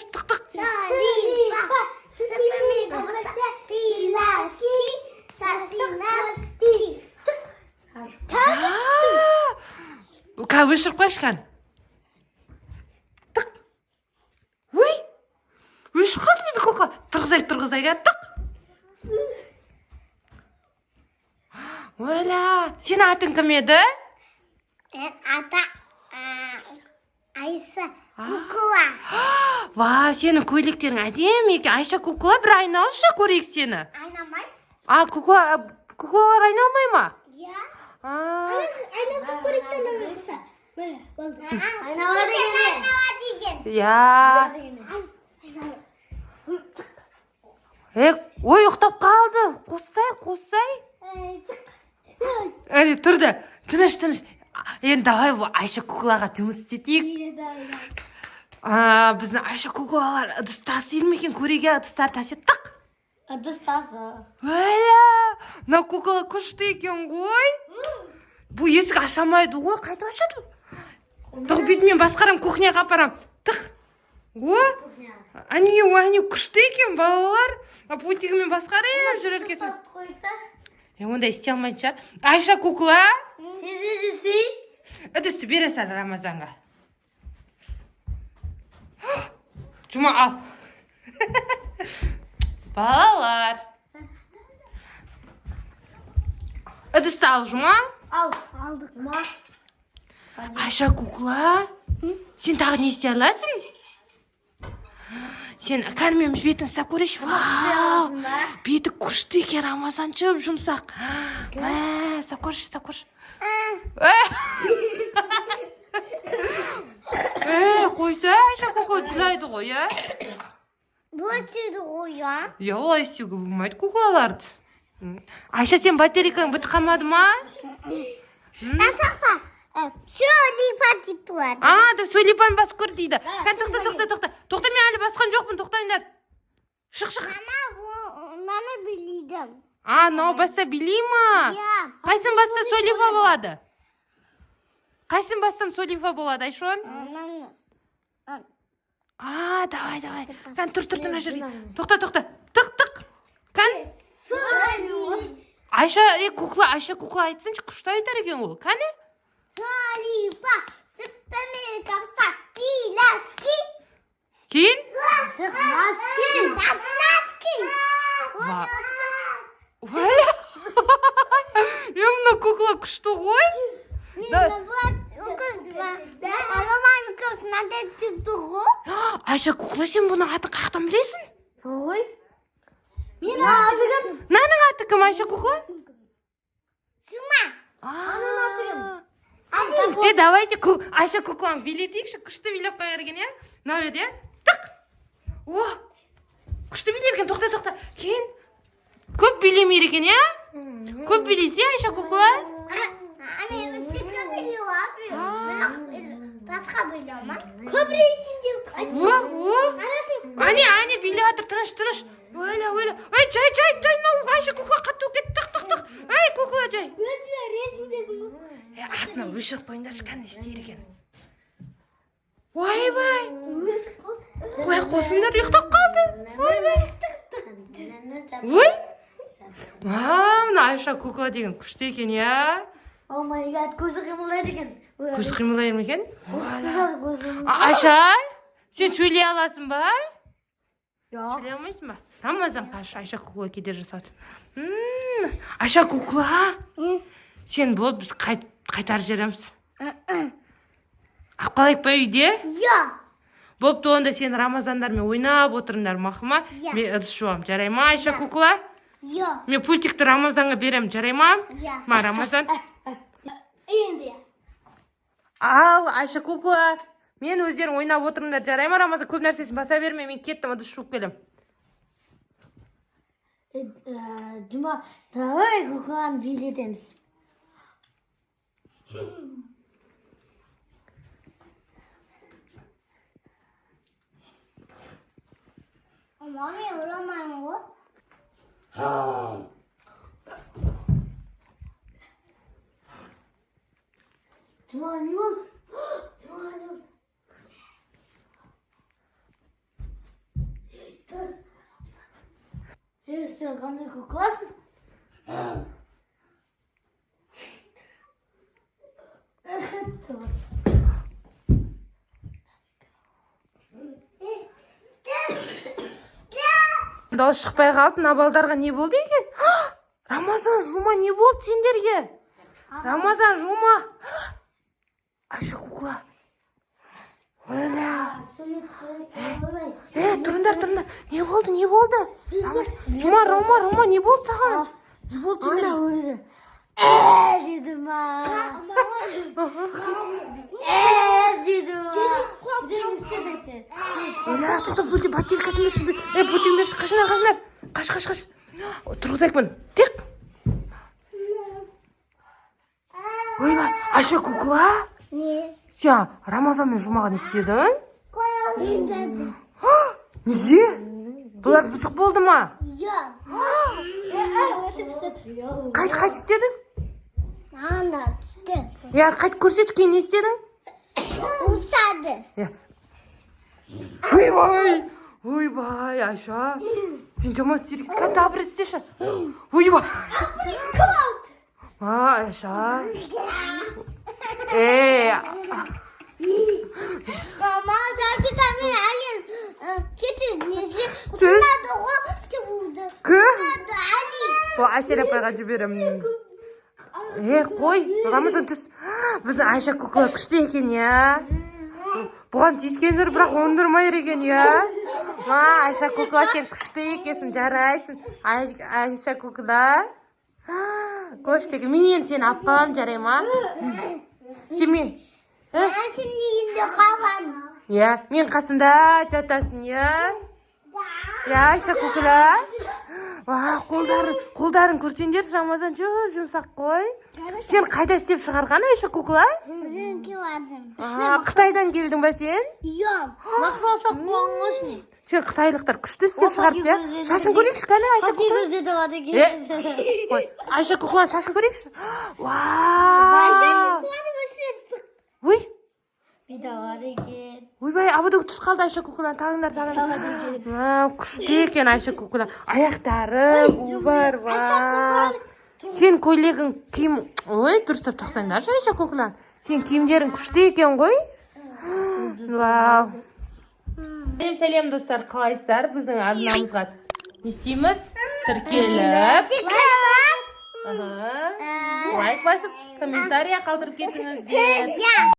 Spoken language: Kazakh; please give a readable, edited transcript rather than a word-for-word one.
тыныш, тық. Салипа, супермен колбаса, пиласки, сосиски. Қазір өшіріп қойшқан. Тық. Ой, өшіп қалды бізді кукла. Тұрғызай, тық. Ойла, сен атың кім еді? Ата Айса кукла. Ва, сенің көйлектерің әдемі екен. Айша кукла, бір айналшы көрейік сені. Айнамайсыз? Куклалар айналмай ма? Я. Айналып көректен өтсе. Міне, болды. Айнала деген. Я. Ой, ұқтап қалды. Қоссай. Әне, тұрды. Тыныш. Енді давай Айша куклаға жұмыс істетейік. Біздің Айша куклалар ыдыс тасиды ма екен? Көреге ыдыстар таситтық. Ыдыс таза. Өлә, мына кукла күшті екен ғой. Бұл есік ашамайды ғой, қайтып ашады? Тұқ бетімен басқарам, кухняға апарам. Тұқ. Әне күшті екен балалар. Путигімен басқарып жүрер кесін. Онда істей алмайтын шығар. Айша кукла. Ыдысты бере сал Рамазанға. Жұма ал. Балалар. Ыдысты ал, Жұма. Алдық ма? Айша кукла. Сен тағы не істей аласың? Сен кәрмеміз бетін ұстап көрейші. Беті күшті екен, Рамазан жұмсақ. Ұстап көрші. Қойса, Айша кукла. қойып жылайды ғой, иә? Бұл істейді ғой, я. Иә, олай істеуге болмайды куклаларды. Айша, сен батарейкаң бітіп қалмады ма? Сақта. Все, липа дейді туады. Да, сөйлепан басып көр дейді. Тоқта, мен әлі басқан жоқпын, тоқтайындар. Шық. Мана білейдім. Мынау басса билей ма? Я. Қайсын басса сөйлепа болады? Қайсын бассам сөйлепа болады, Айшон? Давай. Кән, тұр, мына жерге. Тоқта. Тық. Кән? Айша кукла айтсыншы, күшті айтар екен ол. Кәне? Солипа, сыппеме капса, киласки. Кейін? Саснаски. Валя! Мына кукла күшті ғой? Айша, кукла, сен бұның аты қаяқтан білесің? Солай. Мен аты кім? Наның аты кім, Айша кукла? Сума. Аның аты кім? Давайте Айша кукланы билетейікші, күшті билеп қояр екен, иә? Мынау еді, иә? Тық! Күшті билер екен, тоқта. Кейін көп билемейр екен, иә? Көп билесе, Айша кукла? Мен сипка билеу, басқа билеу ма? Көп рейсін деп Ане, биле атыр, тыныш. Ойла. Ой, жай, Айша кукла қатты өкет, тық. Ой, кукла, жай. Өзіме рейсін дедім. Артына өшіріп қойыңдар, шыққан істер екен. Ойбай. Қой қосыңдар, ұйықтап қалды. Ой. Мына Айша кукла деген күшті екен, иә? О май гад, көзі қимылдайды екен. Көзі қимылдайды ма екен? Көзі. Айша, сен сөйлей аласың ба? Жоқ. Сөйлей алмайсың ба? Рамазан қашы, Айша кукла кедер жасады. Айша кукла, сен бол, біз қайтар жереміз. Аққалайық ба үйде? Я. Болыпты, онда сен Рамазандармен ойнап отырыңдар, мақыма? Мен ыдыс жуам, жарай ма, Айша кукла? Я. Мен пультикті Рамазанға берем, жарай ма? Я. Ма, Рамазан? Енді. Ал, Айша кукла, мен өздерің ойнап отырыңдар, жарай ма, Рамазан? Көп нәрсесін баса берме, мен кеттім, ыдыс жуып келем. Жұма, давай кукланы билетеміз. Маме, ойламаймын ғой. Жұма, не болды? Жұма, не болды? Тұр. Сен қандай кукласың? Дауыс шықпай қалды, мына балдарға не болды екен? Рамазан, Жұма, не болды сендерге? Рамазан, Жұма. Айша кукла. Оля. Тұрыңдар. Не болды? Жұма, Рома, не болды саған? Не болды сендерге? Ана өзі. Деді ма. Деді ма. Оля, тоқта, бөлде батеркасын берші. Бөтен берші, қашынар. Қаш. Тұрғызайық бұны. Тек. Ойба, Айша кукла? Не. Сен Рамазан мен Жұмаға не істедің? Сендеді. Неге? Бұлар бұзық болды ма? Я. Қайт істедің? Ана түсті. Қайт көрсетші, кейін не істедің? Ұстады. Ойбай, Айша. Сен жаман істерексің, кән табыр етсеші. Ойбай. Айша. Мама, 자기 다음에 알린 키트 несі ұтынады ғой болды. Ұтынады али. Айсель апайға жіберемін. Қой, Рамазан түс. Біздің Айша кукла күшті екен, иә? Бұған тиіскендер, бірақ оңдырмайыр екен, иә? Айша кукла, сен күшті екенсің, жарайсың. Айша кукла. Көштегі, мен енді сені алып қалам, жарай ма? Сен мен? Сен үйінде қалған. Иә, мен қасымда жатасың, иә? Иә, Айша кукла. Ва, қолдарын көрсеңдер, Рамазан жұмсақ қой. Сен қайда істеп шығарған, Айша кукла? Bizimki vardım. Қытайдан келдің ба сен? Yok. Moskva saklanmış ne? Сен қытайлықтар күшті істеп шығарып, иә? Шашын көрейікші, кәне, Айша кукла. Gözde de vardı ki. Ой, Айша кукла, шашын көрейікші. Ayşe Вау! kulağını gösterip Ой, bir de vardı ki. ойбай, абыдың түс қалды Айша кукланы, тағыңдар. Күшті екен Айша кукла. Аяқтары, бар, ва. Сен көйлегің киім... Ой, дұрыстап тақсаңдаршы Айша кукла. Сен киімдерің күшті екен ғой. Вау. Сәлем достар, қалайсыздар? Біздің арнамызға не істейміз? Тіркеліп, лайк басып, комментария қалдырып кетіңіздер.